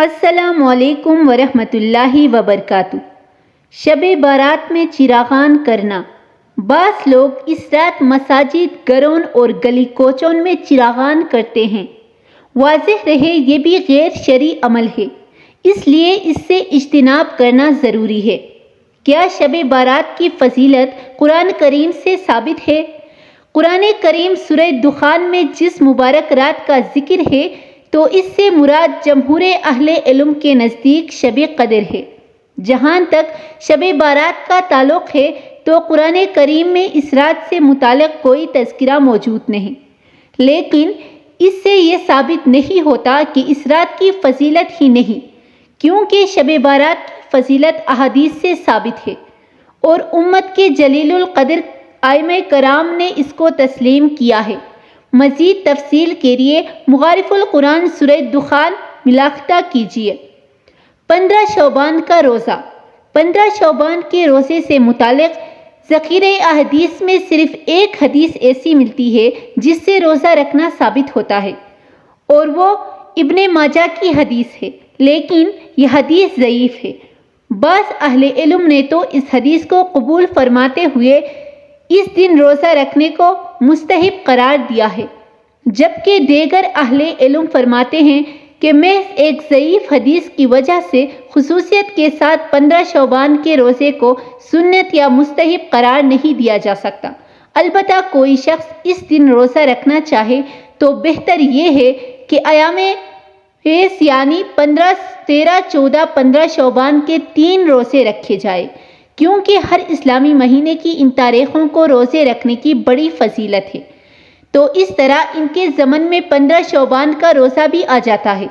السلام علیکم ورحمۃ اللہ وبرکاتہ۔ شب بارات میں چراغان کرنا۔ بعض لوگ اس رات مساجد، گھروں اور گلی کوچوں میں چراغان کرتے ہیں۔ واضح رہے یہ بھی غیر شرعی عمل ہے، اس لیے اس سے اجتناب کرنا ضروری ہے۔ کیا شب بارات کی فضیلت قرآن کریم سے ثابت ہے؟ قرآن کریم سورہ دخان میں جس مبارک رات کا ذکر ہے تو اس سے مراد جمہور اہل علم کے نزدیک شب قدر ہے۔ جہاں تک شب بارات کا تعلق ہے تو قرآن کریم میں اس رات سے متعلق کوئی تذکرہ موجود نہیں، لیکن اس سے یہ ثابت نہیں ہوتا کہ اس رات کی فضیلت ہی نہیں، کیونکہ شب بارات کی فضیلت احادیث سے ثابت ہے اور امت کے جلیل القدر ائمہ کرام نے اس کو تسلیم کیا ہے۔ مزید تفصیل کے لیے مغارف القرآن سورہ دخان ملاحظہ کیجیے۔ 15 شعبان کا روزہ۔ 15 شعبان کے روزے سے متعلق ذخیرہ احادیث میں صرف ایک حدیث ایسی ملتی ہے جس سے روزہ رکھنا ثابت ہوتا ہے، اور وہ ابن ماجہ کی حدیث ہے، لیکن یہ حدیث ضعیف ہے۔ بعض اہل علم نے تو اس حدیث کو قبول فرماتے ہوئے اس دن روزہ رکھنے کو مستحب قرار دیا ہے، جبکہ دیگر اہل علم فرماتے ہیں کہ محض ایک ضعیف حدیث کی وجہ سے خصوصیت کے ساتھ 15 شعبان کے روزے کو سنت یا مستحب قرار نہیں دیا جا سکتا۔ البتہ کوئی شخص اس دن روزہ رکھنا چاہے تو بہتر یہ ہے کہ ایام پیش یعنی 15، 13، 14، 15 شعبان کے 3 روزے رکھے جائے، کیونکہ ہر اسلامی مہینے کی ان تاریخوں کو روزے رکھنے کی بڑی فضیلت ہے، تو اس طرح ان کے ضمن میں 15 شعبان کا روزہ بھی آ جاتا ہے۔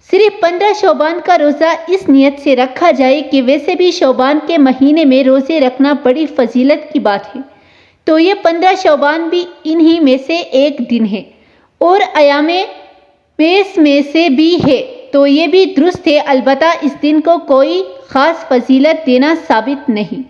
صرف 15 شعبان کا روزہ اس نیت سے رکھا جائے کہ ویسے بھی شعبان کے مہینے میں روزے رکھنا بڑی فضیلت کی بات ہے، تو یہ 15 شعبان بھی انہی میں سے ایک دن ہے اور ایام پیش میں سے بھی ہے، تو یہ بھی درست ہے۔ البتہ اس دن کو کوئی خاص فضیلت دینا ثابت نہیں۔